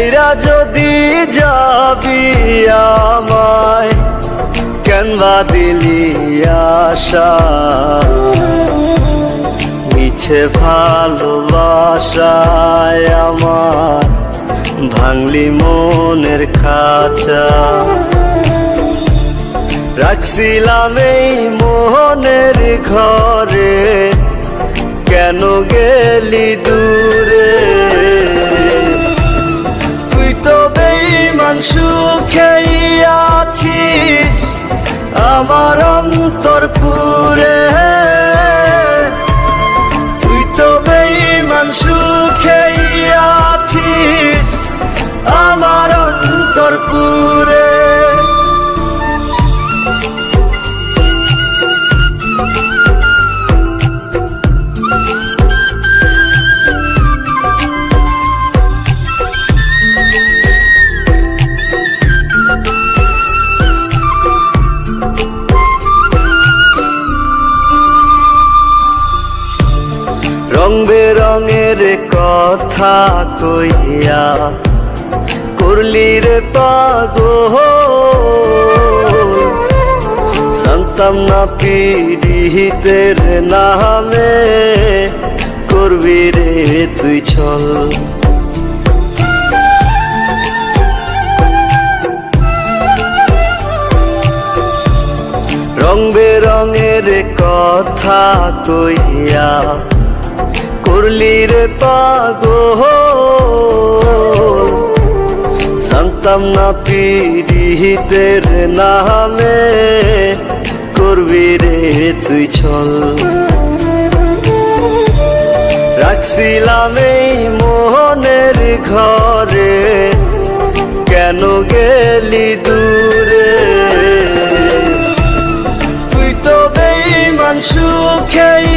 ছাইরা যদি যাবি আমায়, কেন বা দিলি আশা? মিছে ভালোবাসায় আমার ভাঙলি মনের খাঁচা। রাখছিলাম এই মোহনের ঘরে, কেন গেলি দূরে? তুই তো বেঈমান সুখেই আছিস আমার অন্তর পুরে। তুই তো বেঈমান সুখেই আছিস আমার অন্তর পুরে। রং বেরঙের কথা কইয়া করলি রে পাগল। জানতাম না পিরিতের নামে করবি রে তুই ছল। রং বেরঙের কথা কইয়া করলি রে পাগল। জানতাম না পিরিতের নামে করবি রে তুই ছল। রাখছিলাম এই মোহনের ঘরে, কেন গেলি দূরে? তুই তো বেঈমান সুখেই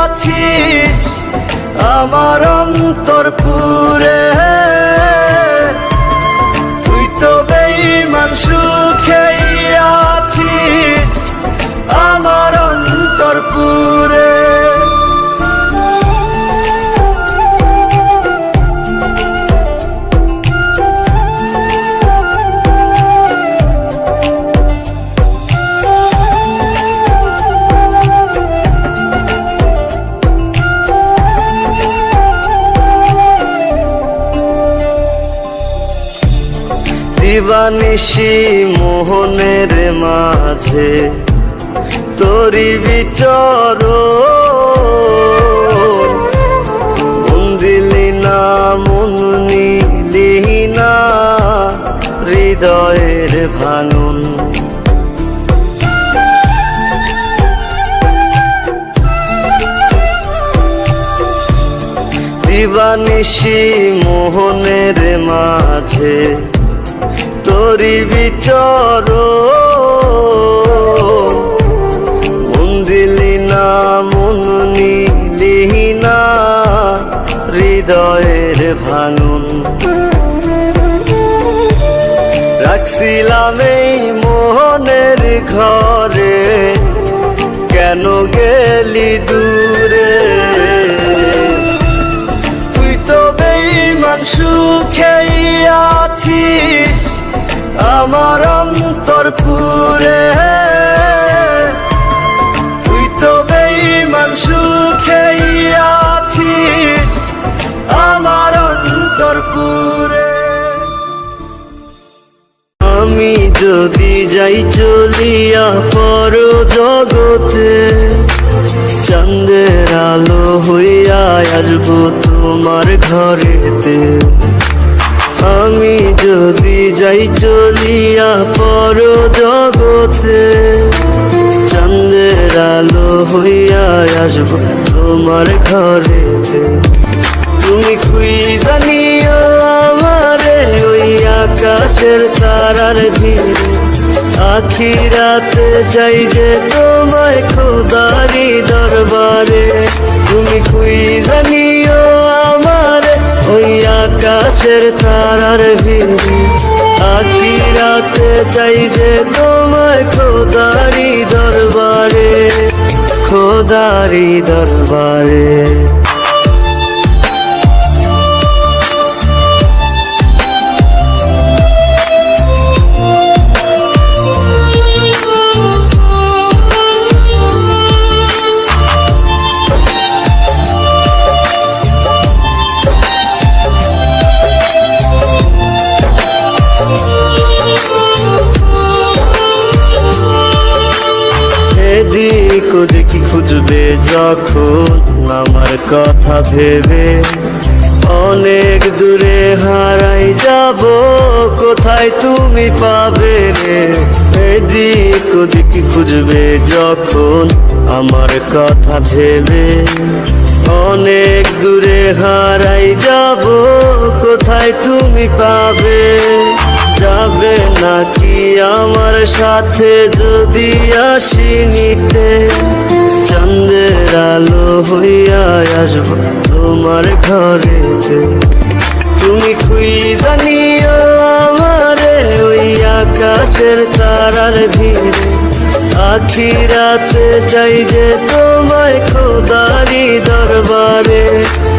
আছিস আমার অন্তর পুরে। তুই তো বেঈমান সুখেই আছিস আমার অন্তর পুরে। দিবানিশি মোহনের মাঝে তোরি বিচরণ। মন দিলি না মন নিলি না হৃদয়ের ভাঙন। দিবানিশি মোহনের মাঝে তোরি বিচরণ। মন দিলি না মন নিলি না হৃদয়ের ভাঙন। রাখছিলাম এই মোহনের ঘরে, কেন গেলি দূরে? তুই তো বেঈমান সুখেই আছিস আমার অন্তর পুরে। তুই তো বেঈমান সুখেই আছিস আমার অন্তর পুরে। আমি যদি যাই চলিয়া পর জগতে, চাঁদের আলো হইয়া আসবো তোমার ঘরেতে। আমি যদি যাই চলিয়া পর জগতে, চাঁদের আলো হইয়া আসবো তোমার ঘরেতে। তুমি খুঁজা নিও আমারে ওই আকাশের তারার ভিড়ে। আখিরাতে যাই যে তোমায় খোদারি দরবারে। তুমি খুঁজা নিও আমারে ওই আকাশের তারার ভিড়ে। আখিরাতে চাই যে তোমায় খোদারি দরবারে, খোদারি দরবারে। খুঁজবে যখন আমার কথা ভেবে, অনেক দূরে হারাই যাব, কোথায় তুমি পাবে রে। এদিক ওদিক খুঁজবে যখন আমার কথা ভেবে, অনেক দূরে হারাই যাব, কোথায় তুমি পাবে। যাবে নাকি আমার সাথে যদি আসি নিতে, চাঁদের আলো হইয়া আসবো তোমার ঘরেতে। তুমি খুঁজা নিও আমারে ওই আকাশের তারার ভিড়ে, আখিরাতে চাই যে তোমায় খোদারি দরবারে।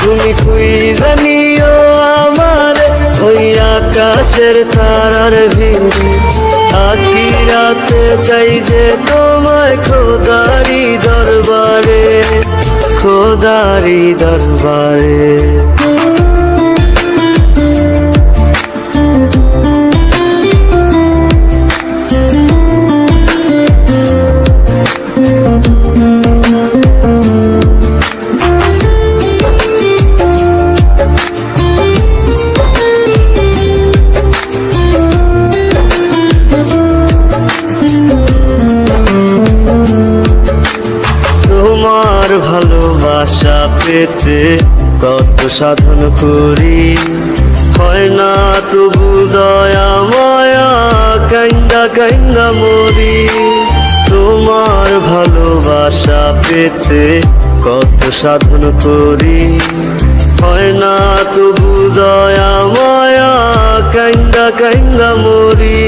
তুমি খুঁজা নিও আমারে ওই আকাশের তারার ভিড়ে, আখিরাতে চাই যে তোমায় খোদারি দরবারে, খোদারি দরবারে। তোমার ভালোবাসা পেতে কত সাধন করি, হয় না তবু দয়া মায়া, কাইন্দা কাইন্দা মরি। তোমার ভালোবাসা পেতে কত সাধন করি, হয় না তবু দয়া মায়া, কাইন্দা কাইন্দা মরি।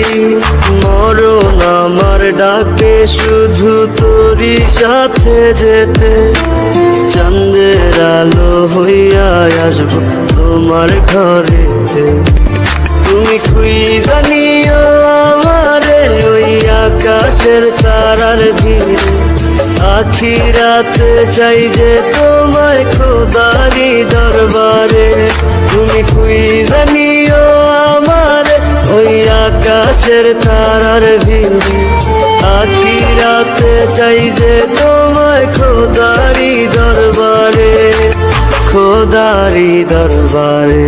মরণ আমার ডাকে শুধু তোরই সাথে যেতে, চাঁদের আলো হইয়া আসবো তোমার ঘরেতে। তুমি খুঁজা নিও আমারে ওই আকাশের তারার ভিড়ে, আখিরাতে চাই যে তোমায় খোদারি দরবারে। তুমি খুঁজা নিও আমারে ওই আকাশের তারার ভিড়ে, আখিরাতে চাই যে তোমায় খোদারি দরবারে, খোদারি দরবারে।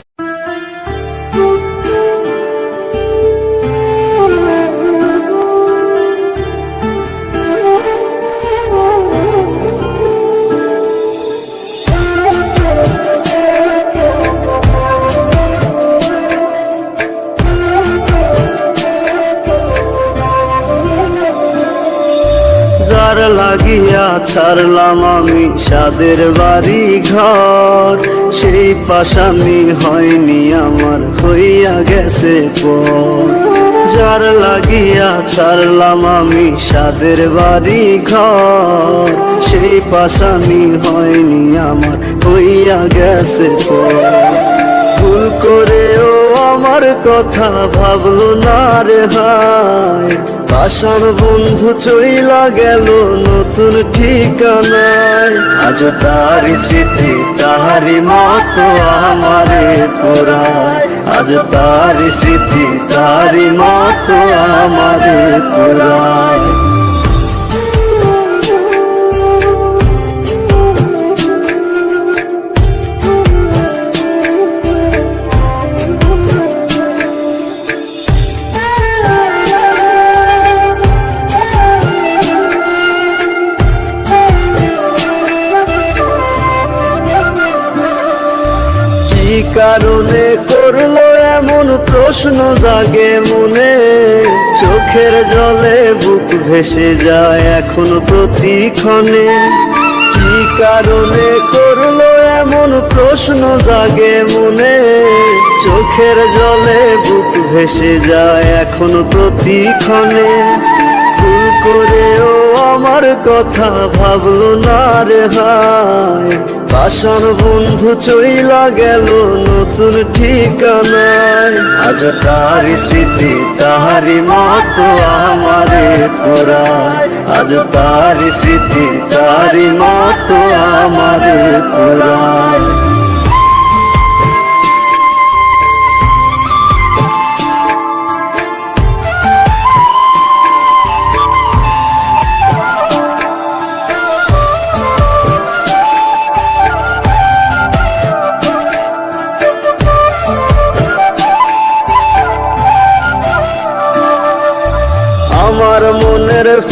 যার লাগিয়া ছাড়লাম আমি সাদের বাড়ি ঘর, সেই পাশামি হয়নি আমার হইয়া গেছে পর। যার লাগিয়া ছাড়লাম আমি সাদের বাড়ি ঘর, সেই পাশামি হয়নি আমার হইয়া গেছে পর। ভুল করেও আমার কথা ভাবলো না রে হায়, পাশার বন্ধু চইলা গেল নতুন ঠিকানায়। আজ তার স্মৃতি তাহারি মতো আমারে পোড়ায়, আজ তার স্মৃতি তাহারি মতো আমারে পোড়ায়। কি কারণে করলো এমন প্রশ্ন জাগে মনে, চোখের জলে বুক ভেসে যায় এখন প্রতিক্ষণে। কি কারণে করলো এমন প্রশ্ন জাগে মনে, চোখের জলে বুক ভেসে যায় এখন প্রতিক্ষণে। ভুল করেও আমার কথা ভাবলো না রে হায়, পাশার বন্ধু চইলা গেল নতুন ঠিকানায়। আজ তার স্মৃতি তাহারি মতো আমারে পোড়ায়, আজ তার স্মৃতি তাহারি মতো আমারে পোড়ায়।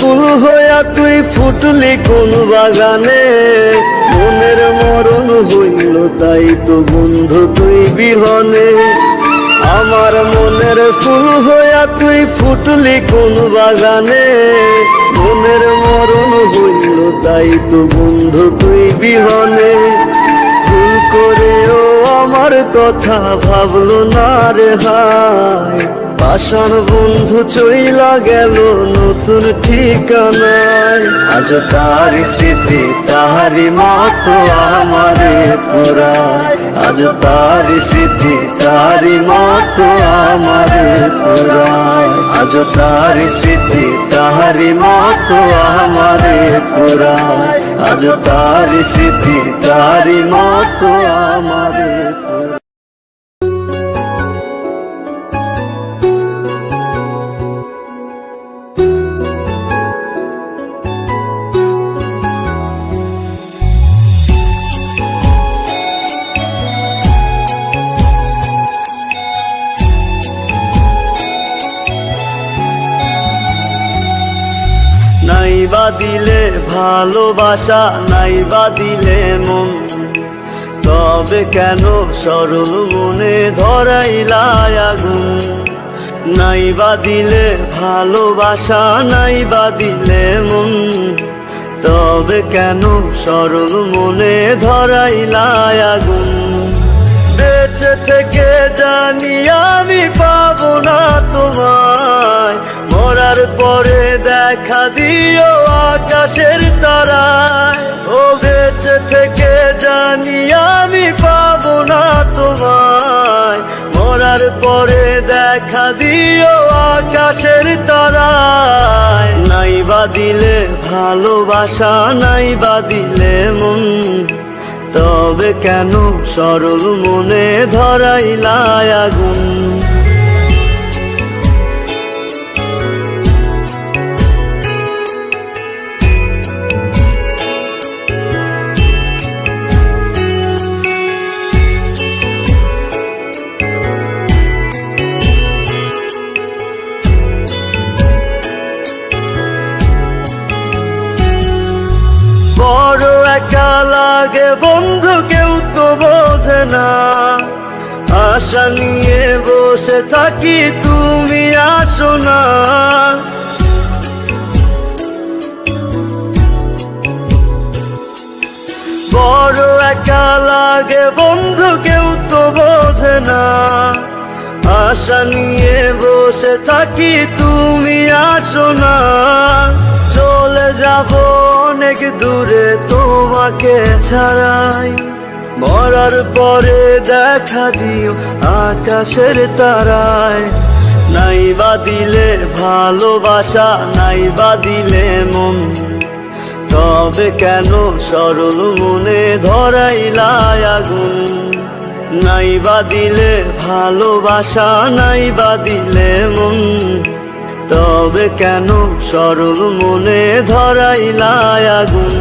ফুল হইয়া তুই ফুটলি কোন বাগানে, মনের মরণ হইল তাই তো বন্ধু তুই বিহনে। আমার মনের ফুল হইয়া তুই ফুটলি কোন বাগানে, মনের মরণ হইল তাই তো বন্ধু তুই বিহনে। ভুল করেও আমার কথা ভাবলো না রে হায়, পাষাণ বন্ধু চইলা গেল নতুন ঠিকানায়। আজ তার স্মৃতি তাহারি মতো আমারে পুরায়, আজ তার স্মৃতি তাহারি মতো আমারে পুরায়, আজ তার স্মৃতি তাহারি মতো আমারে পুরায়, আজ তার স্মৃতি তাহারি মতো আমারে পুরায়। নাইবা দিলে ভালোবাসা, নাইবা দিলে মন, তবে কেন সরল মনে ধরাইলা আগুন। নাইবা দিলে ভালোবাসা, নাইবা দিলে মন, তবে কেন সরল মনে ধরাইলা আগুন। বেঁচে থেকে জানি আমি পাবো না তোমায়, মরার পরে দেখা দিও আকাশের তারায়। ও বেঁচে থেকে জানি আমি পাবো না তোমায়, মরার পরে দেখা দিও আকাশের তারায়। নাইবা দিলে ভালোবাসা, নাইবা দিলে মন, তবে কেন সরল মনে ধরাইলা আগুন। বড় একা লাগে বন্ধু, কেউ তো বোঝে না, আশা নিয়ে বসে থাকি তুমি আসো না। বড় একা লাগে বন্ধু, কেউ তো বোঝে না, আশা নিয়ে বসে থাকি তুমি আসো না। চলে যাব অনেক দূরে তোমাকে ছাড়াই, মরার পরে দেখা দিও আকাশের তারায়। নাইবা দিলে ভালোবাসা, নাইবা দিলে মন, তবে কেন সরল মনে ধরাইলা আগুন। নাইবা দিলে ভালোবাসা, নাইবা দিলে মন, তবে কেন সরল মনে ধরাইলা আগুন।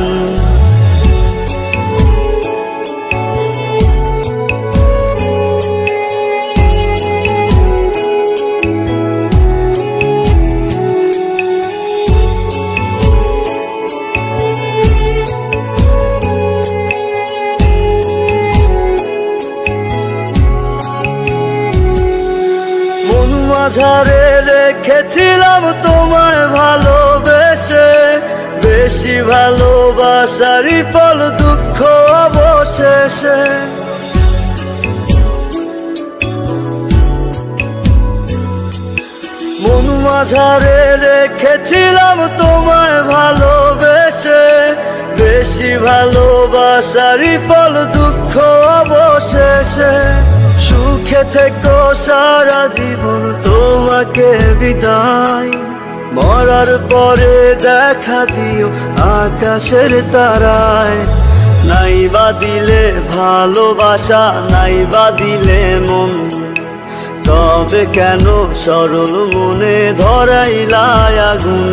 মাঝারে রেখেছিলাম তোমায় ভালোবেসে, বেশি ভালোবাসারই ফল দুঃখ অবশেষে। মন মাঝারে রেখেছিলাম তোমায় ভালোবেসে, বেশি ভালোবাসারই ফল দুঃখ অবশেষে। সুখে থেকো সারা জীবন তোমাকে বিদায়, মরার পরে দেখা দিও আকাশের তারায়। নাইবা দিলে ভালোবাসা, নাইবা দিলে মন, তবে কেন সরল মনে ধরাইলা আগুন।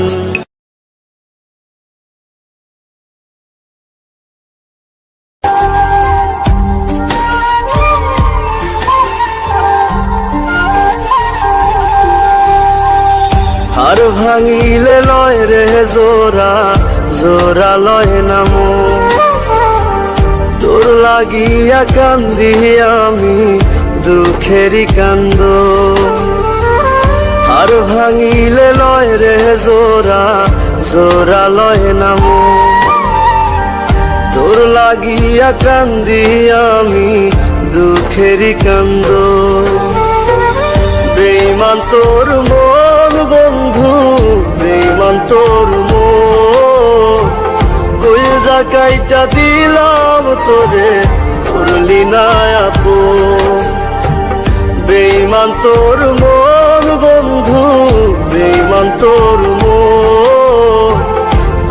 হার ভাঙিলে লয় রে জোড়া জোড়া লয় না মন। তোর লাগিয়া কান্দি আমি দুঃখেরই কান্দ, আর ভাঙিলে লয় রে জোড়া জোড়া লয় না মন। তোর লাগিয়া কান্দি আমি দুঃখেরই কান্দ। বেঈমান তোর মন বন্ধু, বেঈমান তোর মন, কইজা কাইটা দিলাম তোরে, করলি না আপন। বেঈমান তোর মন বন্ধু, বেঈমান তোর মন,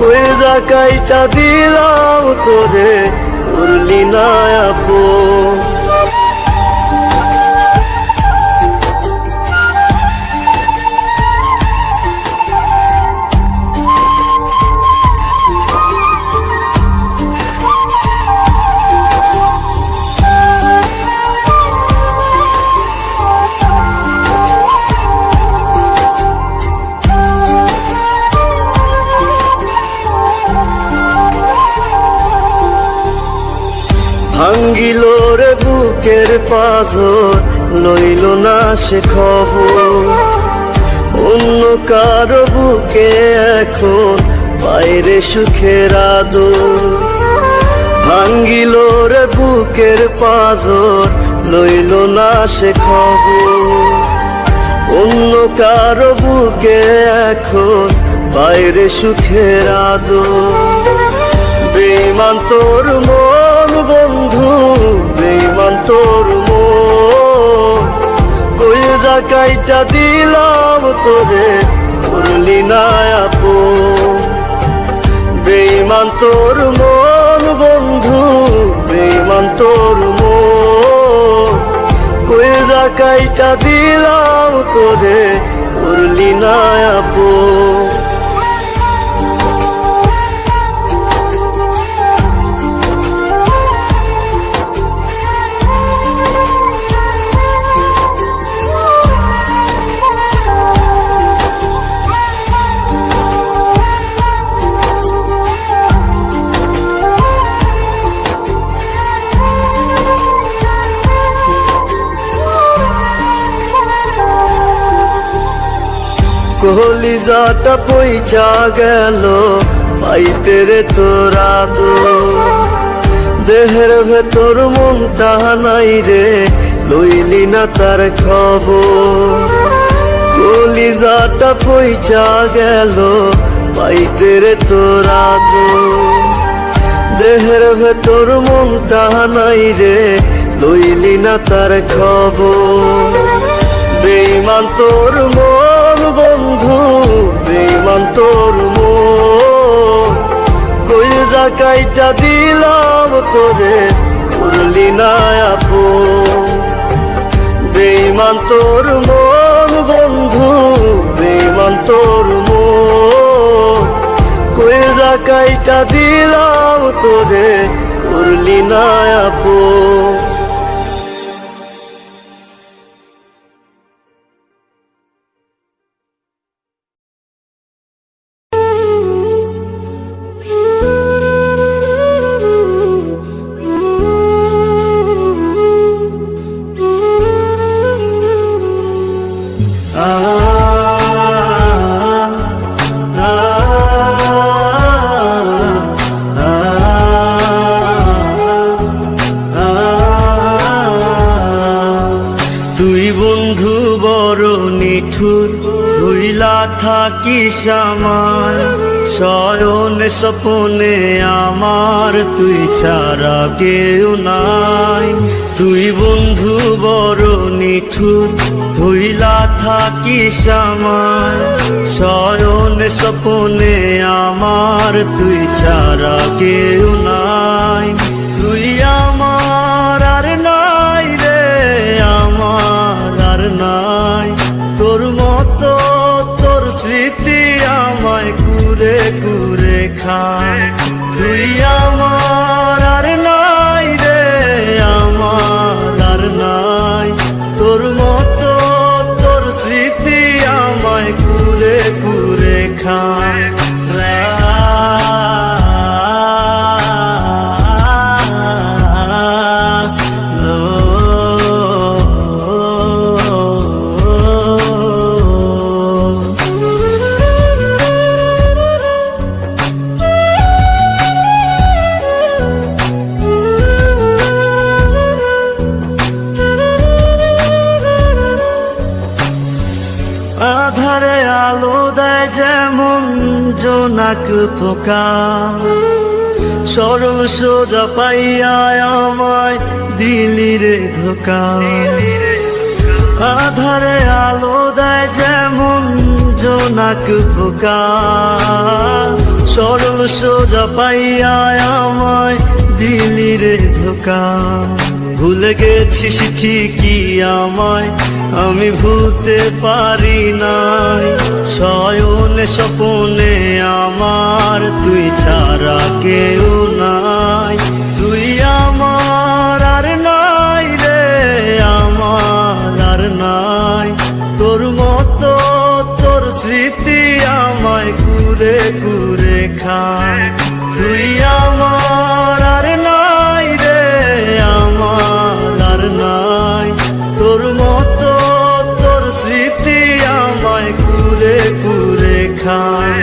কইজা কাইটা দিলাম তোরে, করলি না আপন। ভাঙ্গিল রে বুকের পাঁজর, লইল না সে খবর। অন্য কারো বুকে এখন বাইরে সুখের আদর। ভাঙ্গিল রে বুকের পাঁজর, লইল না সে খবর। অন্য কারো বুকে এখন বাইরে সুখের আদর। বেঈমান তোর মন বন্ধু, বেঈমান তোর মন, কইজা কাইটা দিলাম তোরে, করলি না আপন। বেঈমান তোর মন বন্ধু, বেঈমান তোর মন, কইজা কাইটা দিলাম তোরে, করলি না আপন। কলিজাটা পইচা গেল পাইতে রে তোরা তো, দেহের ভেতর মনটা নাই রে, লইলি না তার খবর। কলিজাটা পইচা গেল পাইতে রে তোরা তো, দেহের ভেতর মনটা নাই রে, লইলি না তার খবর। বেঈমান তোর মন বন্ধু, বেঈমান তোর মন, কইজা কাইটা দিলাম তোরে, করলি না আপন। বেঈমান তোর মন বন্ধু, বেঈমান তোর মন, কইজা কাইটা দিলাম তোরে, করলি না আপন। ভুইলা থাকিস আমার শয়নে স্বপনে আমার, তুই ছাড়া কেউ নাই। তুই বন্ধু বড় নিঠুর, ভুইলা থাকিস আমার শয়নে স্বপনে আমার, তুই ছাড়া কেউ নাই। তুই আমার আর নাই রে, আমার আর নাই তোর মতো, তোর স্মৃতি আমায় কুরে কুরে খায়। তুই আমার আর নাই রে, আমার আর নাই তোর মতো, তোর স্মৃতি আমায় কুরে কুরে খায়। জোনাক পোকা সরল সোজা পাইয়া আমায় দিলি রে ধোকা আধারে আলো দেয় যেমন জোনাক পোকা সরল সোজা পাইয়া আমায় দিলি রে ধোকা ভুলে গেছিস ঠিকই আমায় আমি ভুলতে পারি নাই শয়নে স্বপনে আমার তুই ছাড়া কেউ নাই তুই আমার আর নাই রে আমার আর নাই তোর মতো তোর স্মৃতি আমায় কুরে কুরে খায় তুই আমার আর নাই রে আমার আর নাই তোর মতো তোর স্মৃতি আমায় কুরে কুরে খায়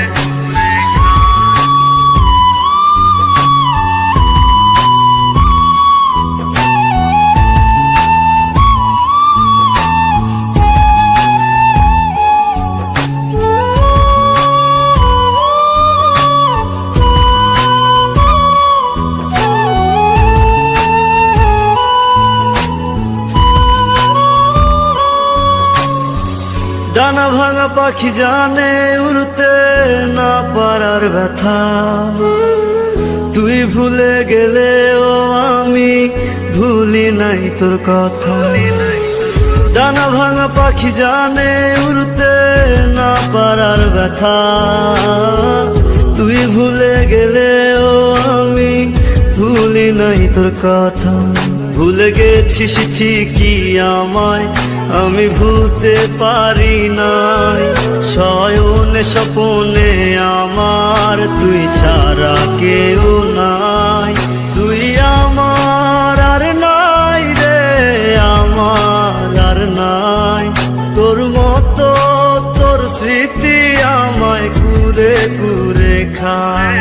ডানা ভাঙা পাখি জানে উড়তে না পারার ব্যথা তুই ভুলে গেলেও আমি ভুলি নাই তোর কথা ডানা ভাঙা পাখি জানে উড়তে না পারার ব্যথা তুই ভুলে গেলেও আমি ভুলি নাই তোর কথা ভুলে গেছিস ঠিকই আমায় আমি ভুলতে পারি নাই শয়নে স্বপনে আমার তুই ছাড়া কেউ নাই তুই আমার আর নাই রে আমার আর নাই তোর মতো তোর স্মৃতি আমায় কুরে কুরে খায়